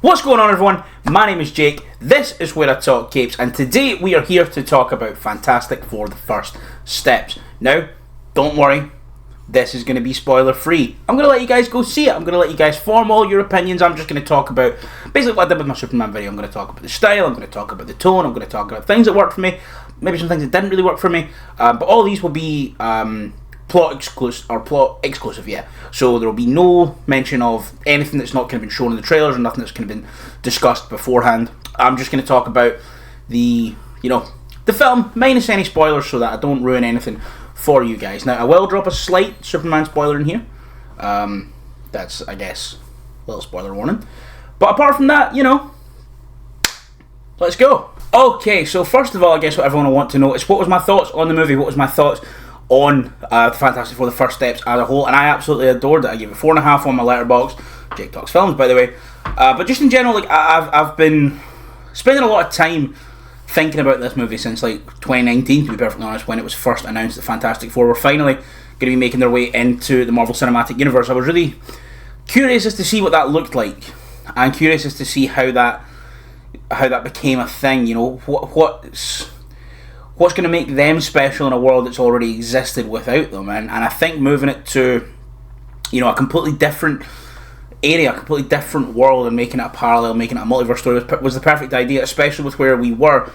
What's going on, everyone? My name is Jake, this is Where I Talk Capes, and today we are here to talk about Fantastic Four: The First Steps. Now, don't worry, this is going to be spoiler free. I'm going to let you guys go see it. I'm going to let you guys form all your opinions. I'm just going to talk about basically what I did with my Superman video. I'm going to talk about the style, I'm going to talk about the tone, I'm going to talk about things that worked for me, maybe some things that didn't really work for me, but all these will be plot exclusive, yeah. So there will be no mention of anything that's not kind of been shown in the trailers, or nothing that's kind of been discussed beforehand. I'm just going to talk about the film, minus any spoilers, so that I don't ruin anything for you guys. Now, I will drop a slight Superman spoiler in here. That's, I guess, a little spoiler warning. But apart from that, let's go. Okay, so first of all, I guess what everyone will want to know is what was my thoughts on the movie, what was my thoughts on Fantastic Four: The First Steps as a whole, and I absolutely adored it. I gave it 4.5 on my letterbox. Jake Talks Films, by the way. But just in general, I've been spending a lot of time thinking about this movie since 2019, to be perfectly honest, when it was first announced that Fantastic Four were finally going to be making their way into the Marvel Cinematic Universe. I was really curious as to see what that looked like, and curious as to see how that became a thing. What's going to make them special in a world that's already existed without them, and I think moving it to a completely different area, a completely different world, and making it a parallel, making it a multiverse story was the perfect idea, especially with where we were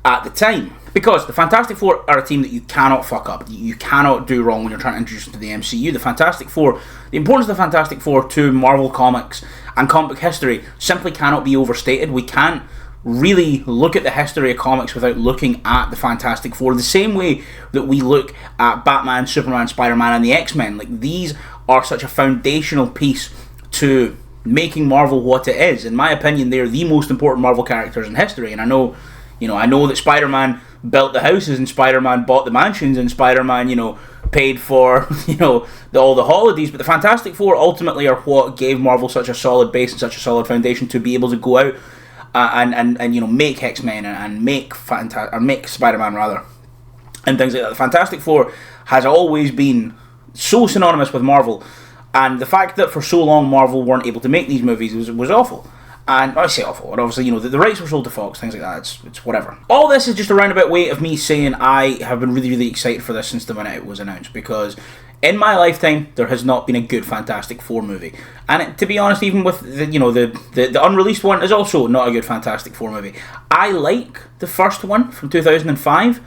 at the time. Because the Fantastic Four are a team that you cannot fuck up, you cannot do wrong when you're trying to introduce them to the MCU. The importance of the Fantastic Four to Marvel Comics and comic book history simply cannot be overstated. We can't really look at the history of comics without looking at the Fantastic Four, the same way that we look at Batman, Superman, Spider-Man, and the X-Men. These are such a foundational piece to making Marvel what it is. In my opinion, they're the most important Marvel characters in history, and I know that Spider-Man built the houses, and Spider-Man bought the mansions, and Spider-Man, paid for, all the holidays, but the Fantastic Four ultimately are what gave Marvel such a solid base and such a solid foundation to be able to go out and make X-Men and make Spider-Man rather, and things like that. The Fantastic Four has always been so synonymous with Marvel, and the fact that for so long Marvel weren't able to make these movies was awful. And I say awful, and obviously the rights were sold to Fox, things like that. It's whatever. All this is just a roundabout way of me saying I have been really, really excited for this since the minute it was announced, because in my lifetime, there has not been a good Fantastic Four movie. And to be honest, even with the unreleased one is also not a good Fantastic Four movie. I like the first one from 2005,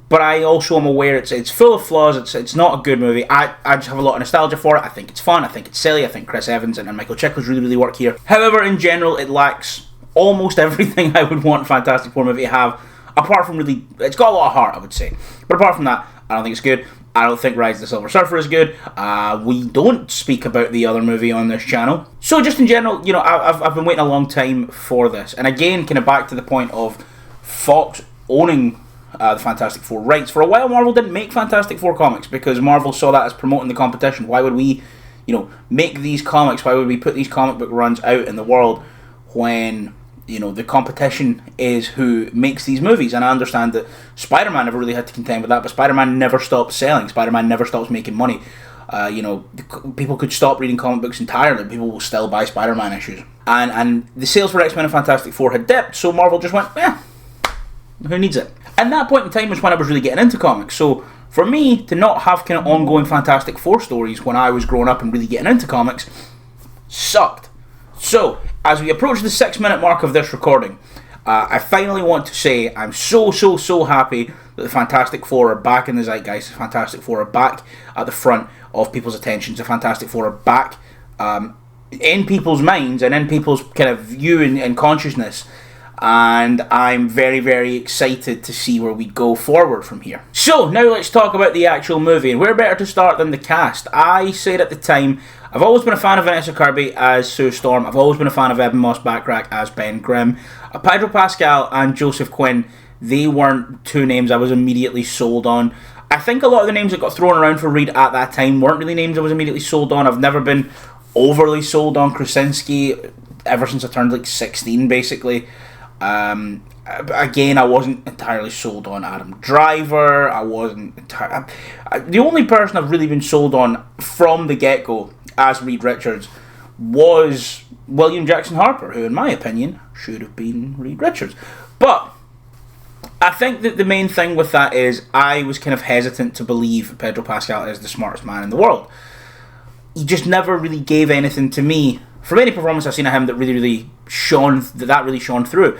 but I also am aware it's full of flaws. It's not a good movie. I just have a lot of nostalgia for it. I think it's fun. I think it's silly. I think Chris Evans and Michael Chiklis really, really work here. However, in general, it lacks almost everything I would want a Fantastic Four movie to have, apart from it's got a lot of heart, I would say. But apart from that, I don't think it's good. I don't think Rise of the Silver Surfer is good. We don't speak about the other movie on this channel. So just in general, I've been waiting a long time for this. And again, kind of back to the point of Fox owning the Fantastic Four rights. For a while, Marvel didn't make Fantastic Four comics because Marvel saw that as promoting the competition. Why would we, make these comics? Why would we put these comic book runs out in the world when the competition is who makes these movies? And I understand that Spider-Man never really had to contend with that, but Spider-Man never stopped selling. Spider-Man never stops making money. People could stop reading comic books entirely. People will still buy Spider-Man issues. And the sales for X-Men and Fantastic Four had dipped, so Marvel just went, who needs it? And that point in time was when I was really getting into comics. So for me, to not have kind of ongoing Fantastic Four stories when I was growing up and really getting into comics sucked. So, as we approach the 6-minute mark of this recording, I finally want to say I'm so happy that the Fantastic Four are back in the zeitgeist. The Fantastic Four are back at the front of people's attentions. The Fantastic Four are back in people's minds and in people's kind of view and consciousness. And I'm very, very excited to see where we go forward from here. So, now let's talk about the actual movie. And where better to start than the cast? I said at the time, I've always been a fan of Vanessa Kirby as Sue Storm. I've always been a fan of Eben Moss-Backrack as Ben Grimm. Pedro Pascal and Joseph Quinn, they weren't two names I was immediately sold on. I think a lot of the names that got thrown around for Reed at that time weren't really names I was immediately sold on. I've never been overly sold on Krasinski ever since I turned 16, basically. Again, I wasn't entirely sold on Adam Driver. I wasn't the only person I've really been sold on from the get-go as Reed Richards was William Jackson Harper, who in my opinion should have been Reed Richards. But I think that the main thing with that is I was kind of hesitant to believe Pedro Pascal is the smartest man in the world. He just never really gave anything to me from any performance I've seen of him that really shone through.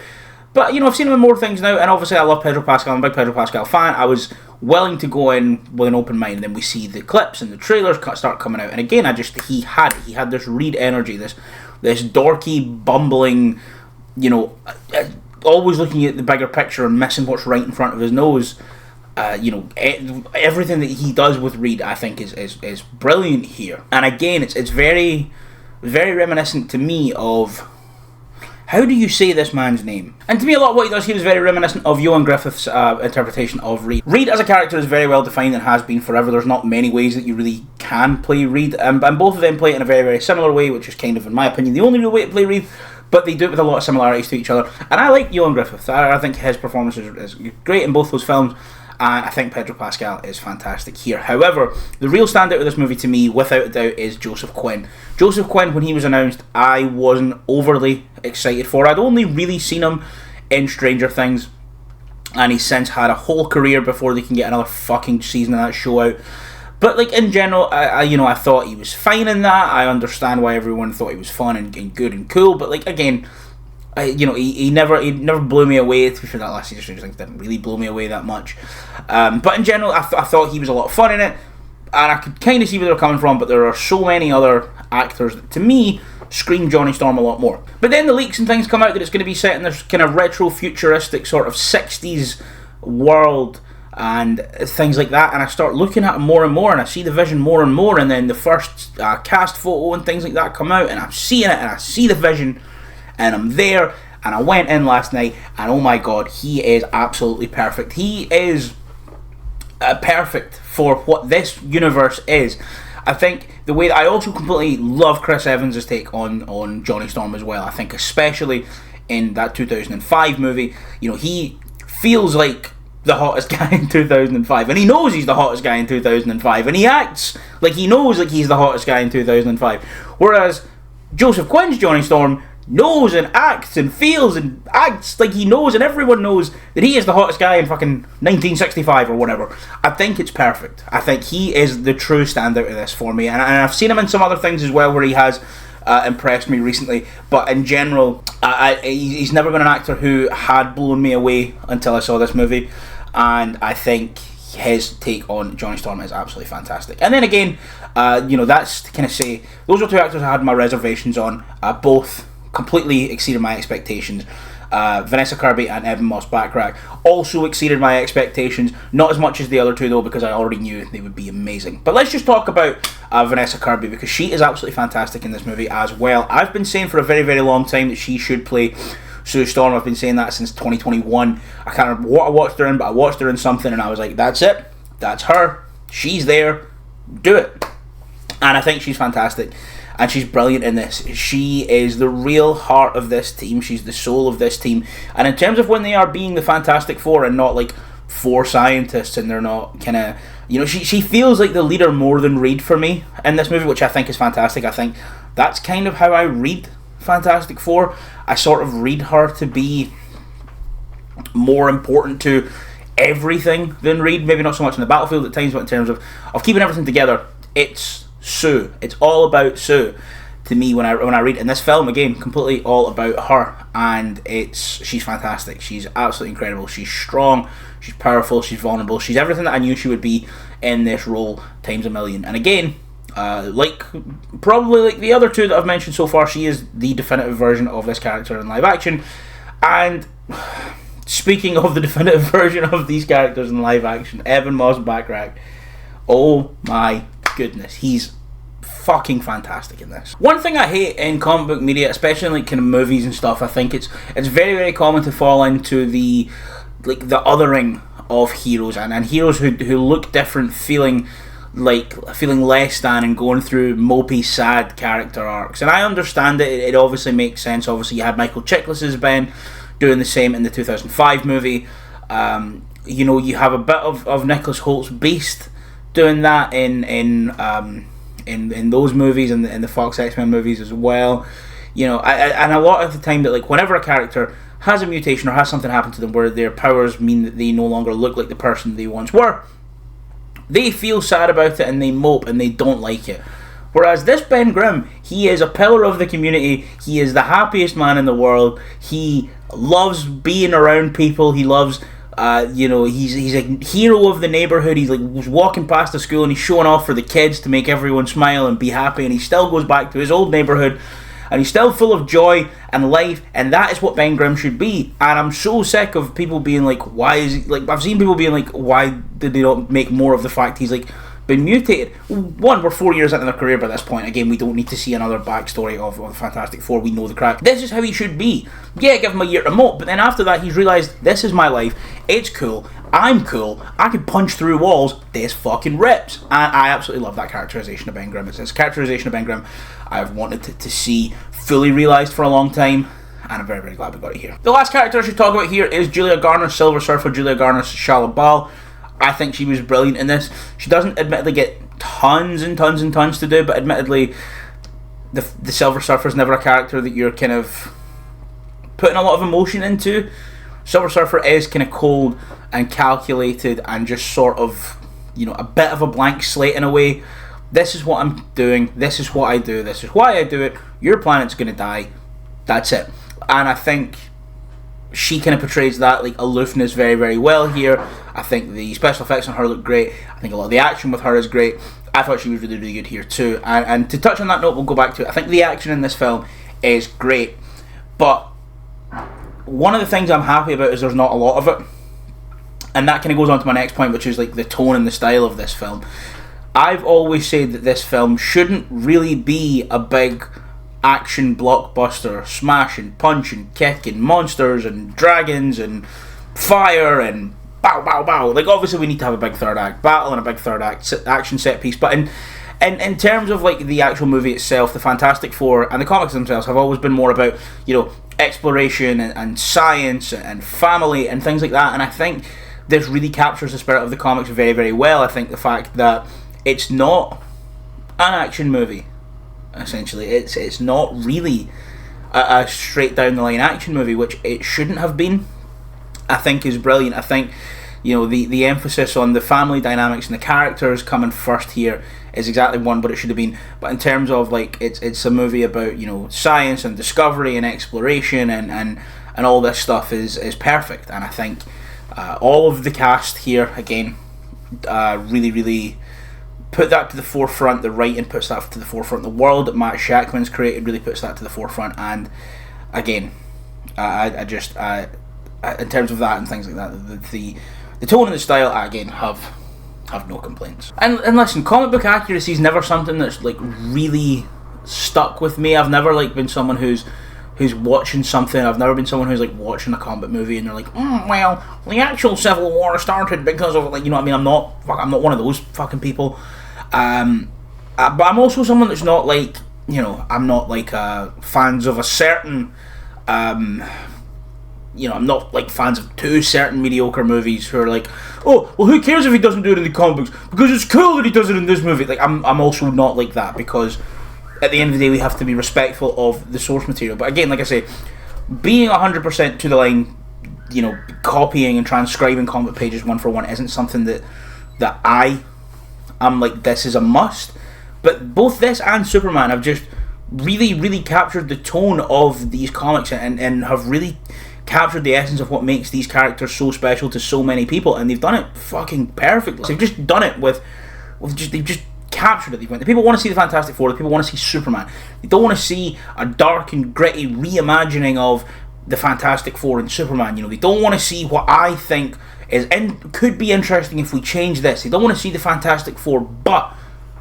But, I've seen him in more things now, and obviously I love Pedro Pascal. I'm a big Pedro Pascal fan. I was willing to go in with an open mind, and then we see the clips and the trailers start coming out. And again, he had this Reed energy, this dorky, bumbling, always looking at the bigger picture and missing what's right in front of his nose. Everything that he does with Reed, I think, is brilliant here. And again, it's very, very reminiscent to me of, how do you say this man's name? And to me, a lot of what he does here is very reminiscent of Ioan Gruffudd's interpretation of Reed. Reed as a character is very well defined and has been forever. There's not many ways that you really can play Reed, and both of them play it in a very, very similar way, which is kind of, in my opinion, the only real way to play Reed. But they do it with a lot of similarities to each other. And I like Ioan Gruffudd. I think his performance is great in both those films. And I think Pedro Pascal is fantastic here. However, the real standout of this movie to me, without a doubt, is Joseph Quinn. Joseph Quinn, when he was announced, I wasn't overly excited for. I'd only really seen him in Stranger Things, and he's since had a whole career before they can get another fucking season of that show out. But in general, I thought he was fine in that. I understand why everyone thought he was fun and good and cool. But again, he never blew me away. To be fair, that last season of Stranger Things didn't really blow me away that much. But in general, I thought he was a lot of fun in it, and I could kind of see where they were coming from. But there are so many other actors that, to me, scream Johnny Storm a lot more. But then the leaks and things come out that it's going to be set in this kind of retro futuristic sort of 60s world and things like that, and I start looking at it more and more, and I see the vision more and more, and then the first cast photo and things like that come out, and I'm seeing it, and I see the vision, and I'm there, and I went in last night, and oh my god, he is absolutely perfect. He is perfect for what this universe is. I think the way that I also completely love Chris Evans' take on Johnny Storm as well. I think especially in that 2005 movie, he feels like the hottest guy in 2005, and he knows he's the hottest guy in 2005, and he acts like he knows like he's the hottest guy in 2005. Whereas Joseph Quinn's Johnny Storm knows and acts and feels and acts like he knows, and everyone knows that he is the hottest guy in fucking 1965 or whatever. I think it's perfect. I think he is the true standout of this for me, and I've seen him in some other things as well where he has impressed me recently, but in general, he's never been an actor who had blown me away until I saw this movie, and I think his take on Johnny Storm is absolutely fantastic. And then again, that's to kind of say, those are two actors I had my reservations on. Both completely exceeded my expectations. Vanessa Kirby and Evan Moss-Backrack also exceeded my expectations. Not as much as the other two though, because I already knew they would be amazing. But let's just talk about Vanessa Kirby, because she is absolutely fantastic in this movie as well. I've been saying for a very, very long time that she should play Sue Storm. I've been saying that since 2021. I can't remember what I watched her in, but I watched her in something and I was like, that's it. That's her. She's there. Do it. And I think she's fantastic. And she's brilliant in this. She is the real heart of this team. She's the soul of this team. And in terms of when they are being the Fantastic Four and not like four scientists, and they're not kind of, she feels like the leader more than Reed for me in this movie, which I think is fantastic. I think that's kind of how I read Fantastic Four. I sort of read her to be more important to everything than Reed. Maybe not so much on the battlefield at times, but in terms of keeping everything together, it's Sue. It's all about Sue to me when I read. In this film, again, completely all about her, and she's fantastic. She's absolutely incredible. She's strong, she's powerful, she's vulnerable, she's everything that I knew she would be in this role times a million. And again, probably like the other two that I've mentioned so far, she is the definitive version of this character in live action. And speaking of the definitive version of these characters in live action, Evan Moss-Backrack, oh my goodness, he's fucking fantastic in this. One thing I hate in comic book media, especially in like kind of movies and stuff, I think it's very, very common to fall into the othering of heroes and heroes who look different, feeling less than and going through mopey, sad character arcs. And I understand it. It obviously makes sense. Obviously, you had Michael Chiklis's Ben doing the same in the 2005 movie. You have a bit of Nicholas Holt's Beast doing that in those movies and in the Fox X-Men movies as well. And a lot of the time that, like, whenever a character has a mutation or has something happen to them where their powers mean that they no longer look like the person they once were, they feel sad about it and they mope and they don't like it. Whereas this Ben Grimm, he is a pillar of the community. He is the happiest man in the world. He loves being around people. He loves, he's a hero of the neighborhood. He's like walking past the school and he's showing off for the kids to make everyone smile and be happy. And he still goes back to his old neighborhood. And he's still full of joy and life, and that is what Ben Grimm should be. And I'm so sick of people being like, why is he, like, I've seen people being like, why did they not make more of the fact he's like been mutated? One, we're 4 years into their career by this point. Again, we don't need to see another backstory of the Fantastic Four. We know the crack. This is how he should be. Yeah, give him a year to mope, but then after that he's realised, this is my life, it's cool, I'm cool, I can punch through walls, this fucking rips. And I absolutely love that characterisation of Ben Grimm. It's this characterisation of Ben Grimm I've wanted to see fully realised for a long time, and I'm very, very glad we got it here. The last character I should talk about here is Julia Garner, Silver Surfer Julia Garner Shalabal. I think she was brilliant in this. She doesn't admittedly get tons and tons and tons to do, but admittedly the Silver Surfer is never a character that you're kind of putting a lot of emotion into. Silver Surfer is kind of cold and calculated and just sort of, a bit of a blank slate in a way. This is what I'm doing, this is what I do, this is why I do it, your planet's going to die, that's it. And I think she kind of portrays that, like, aloofness very, very well here. I think the special effects on her look great. I think a lot of the action with her is great. I thought she was really, really good here too. And to touch on that note, we'll go back to it. I think the action in this film is great, but one of the things I'm happy about is there's not a lot of it. And that kind of goes on to my next point, which is like the tone and the style of this film. I've always said that this film shouldn't really be a big action blockbuster, smashing, punching, kicking, monsters and dragons and fire and bow, bow, bow. Like, obviously we need to have a big third act battle and a big third act action set piece, but in terms of like the actual movie itself, the Fantastic Four and the comics themselves have always been more about, exploration and science and family and things like that. And I think this really captures the spirit of the comics very, very well. I think the fact that it's not an action movie, essentially. It's not really a straight down the line action movie, which it shouldn't have been, I think is brilliant. I think, the emphasis on the family dynamics and the characters coming first here is exactly what it should have been. But in terms of, like, it's a movie about, science and discovery and exploration and all this stuff is perfect. And I think all of the cast here, again, really, really put that to the forefront. The writing puts that to the forefront. The world that Matt Shakman's created really puts that to the forefront. And again, I just in terms of that and things like that, the tone and the style, I again have no complaints. And listen, comic book accuracy is never something that's like really stuck with me. I've never like been someone who's watching something. I've never been someone who's like watching a comic movie and they're like, well, the actual Civil War started because of, like, I'm not one of those fucking people. But I'm also someone that's not like, I'm not like fans of a certain, I'm not like fans of two certain mediocre movies who are like, oh, well, who cares if he doesn't do it in the comic books because it's cool that he does it in this movie. Like, I'm also not like that, because at the end of the day we have to be respectful of the source material. But again, like I say, being 100% to the line, copying and transcribing comic pages one for one isn't something that I'm like, this is a must. But both this and Superman have just really, really captured the tone of these comics and have really captured the essence of what makes these characters so special to so many people, and they've done it fucking perfectly. They've just done it they've just captured it. The people want to see the Fantastic Four. The people want to see Superman. They don't want to see a dark and gritty reimagining of the Fantastic Four and Superman. They don't want to see what I think could be interesting if we change this. They don't want to see the Fantastic Four, but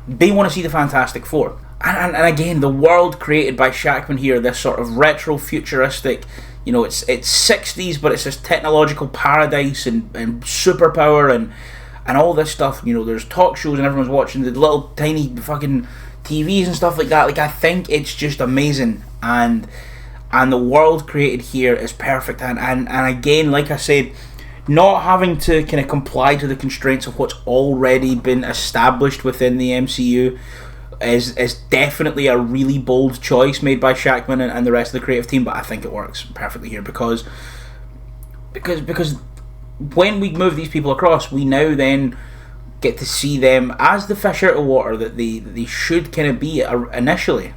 they want to see the Fantastic Four. And again, the world created by Shakman here, this sort of retro futuristic, it's 60s, but it's this technological paradise and superpower and all this stuff. There's talk shows and everyone's watching the little tiny fucking TVs and stuff like that. Like, I think it's just amazing, and the world created here is perfect. And again, like I said, not having to kind of comply to the constraints of what's already been established within the MCU. is definitely a really bold choice made by Shackman and the rest of the creative team, but I think it works perfectly here because when we move these people across, we now then get to see them as the fish out of water that they should kind of be initially,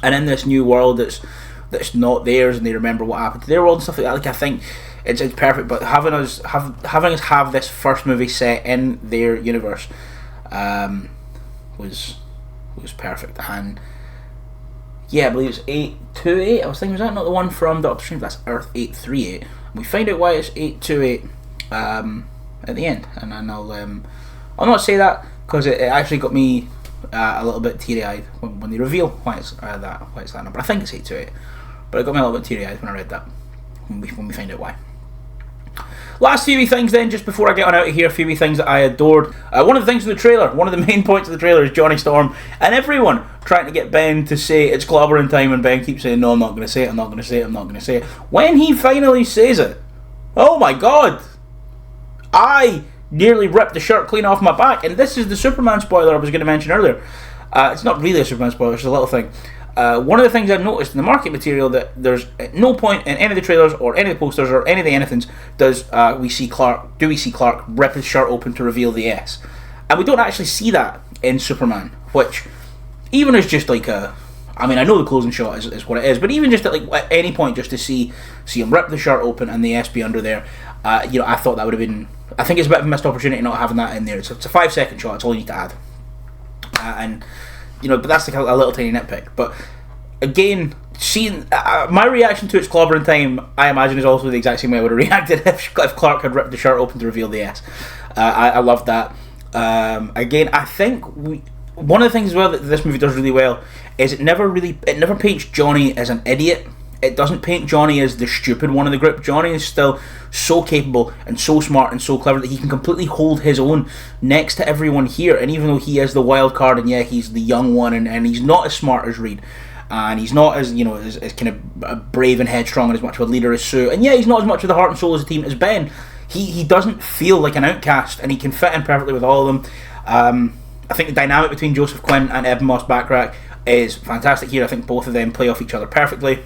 and in this new world that's not theirs, and they remember what happened to their world and stuff like that. Like, I think it's perfect, but having us have this first movie set in their universe was perfect. And yeah, I believe it's 828. I was thinking, was that not the one from Doctor Strange? That's Earth 838. We find out why it's 828 at the end, and I'll not say that because it actually got me a little bit teary-eyed when they reveal why it's that number. I think it's 828, but it got me a little bit teary-eyed when I read that, when we find out why. Last few wee things then, just before I get on out of here, a few wee things that I adored. One of the things in the trailer, one of the main points of the trailer is Johnny Storm and everyone trying to get Ben to say it's clobbering time, and Ben keeps saying, no, I'm not going to say it, I'm not going to say it, I'm not going to say it. When he finally says it, oh my god, I nearly ripped the shirt clean off my back. And this is the Superman spoiler I was going to mention earlier. It's not really a Superman spoiler, it's a little thing. One of the things I've noticed in the market material, that there's at no point in any of the trailers or any of the posters or any of the anythings do we see Clark rip his shirt open to reveal the S. And we don't actually see that in Superman, which even is just like I mean, I know the closing shot is what it is, but even just at any point, just to see him rip the shirt open and the S be under there, I thought that would have been. I think it's a bit of a missed opportunity not having that in there. It's a 5-second shot. It's all you need to add, but that's like a little tiny nitpick. But again, seeing my reaction to its clobbering time, I imagine is also the exact same way I would have reacted if Clark had ripped the shirt open to reveal the S. I loved that. Again, I think one of the things as well that this movie does really well is it never paints Johnny as an idiot. It doesn't paint Johnny as the stupid one in the group. Johnny is still so capable and so smart and so clever that he can completely hold his own next to everyone here. And even though he is the wild card, and yeah, he's the young one, and he's not as smart as Reed, and he's not as as kind of brave and headstrong and as much of a leader as Sue, and yeah, he's not as much of the heart and soul as the team as Ben. He doesn't feel like an outcast, and he can fit in perfectly with all of them. I think the dynamic between Joseph Quinn and Eben Moss-Backrack is fantastic here. I think both of them play off each other perfectly.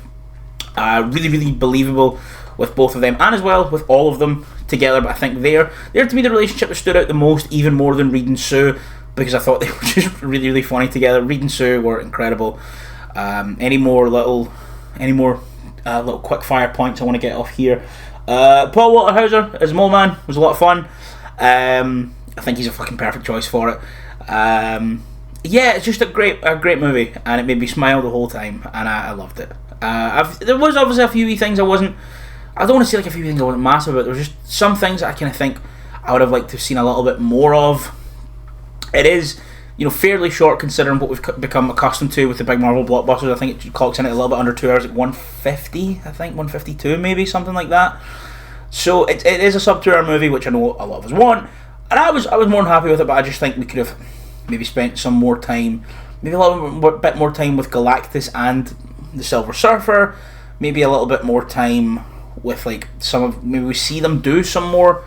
Really, really believable with both of them, and as well with all of them together. But I think they're to me the relationship that stood out the most, even more than Reed and Sue, because I thought they were just really, really funny together. Reed and Sue were incredible. Any more little quick fire points I want to get off here? Paul Walter-Hauser as Mole Man was a lot of fun. I think he's a fucking perfect choice for it. Yeah, it's just a great movie, and it made me smile the whole time, and I loved it. There was obviously a few wee things I don't want to say like a few things I wasn't massive about. There was just some things that I kind of think I would have liked to have seen a little bit more of. It is, fairly short considering what we've become accustomed to with the big Marvel blockbusters. I think it clocks in at a little bit under 2 hours, like 150, I think, 152 maybe, something like that. So it is a sub 2 hour movie, which I know a lot of us want, and I was more than happy with it. But I just think we could have maybe spent some more time, maybe a little bit more time with Galactus and the Silver Surfer, maybe a little bit more time with maybe we see them do some more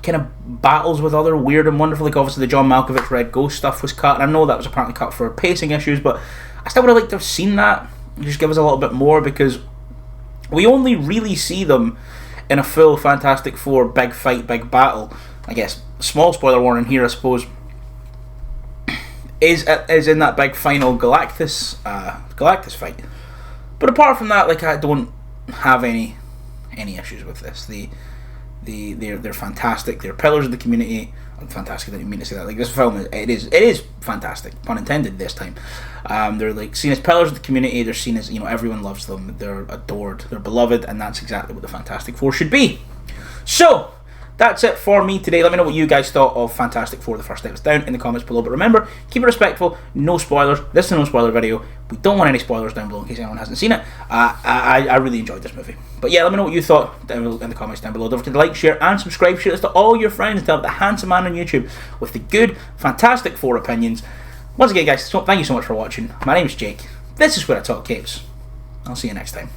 kind of battles with other weird and wonderful, like obviously the John Malkovich Red Ghost stuff was cut, and I know that was apparently cut for pacing issues, but I still would have liked to have seen that. Just give us a little bit more, because we only really see them in a full Fantastic Four big fight, big battle. I guess small spoiler warning here, I suppose, is in that big final Galactus fight. But apart from that, I don't have any issues with this. They're fantastic. They're pillars of the community. Fantastic, I didn't mean to say that. This film is fantastic, pun intended this time. They're seen as pillars of the community. They're seen as everyone loves them. They're adored. They're beloved, and that's exactly what the Fantastic Four should be. So that's it for me today. Let me know what you guys thought of Fantastic Four: The First Steps Down in the comments below. But remember, keep it respectful. No spoilers. This is a no spoiler video. We don't want any spoilers down below in case anyone hasn't seen it. I really enjoyed this movie. But yeah, let me know what you thought down in the comments down below. Don't forget to like, share, and subscribe. Share this to all your friends and tell the handsome man on YouTube with the good Fantastic Four opinions. Once again, guys, thank you so much for watching. My name is Jake. This is Where I Talk Capes. I'll see you next time.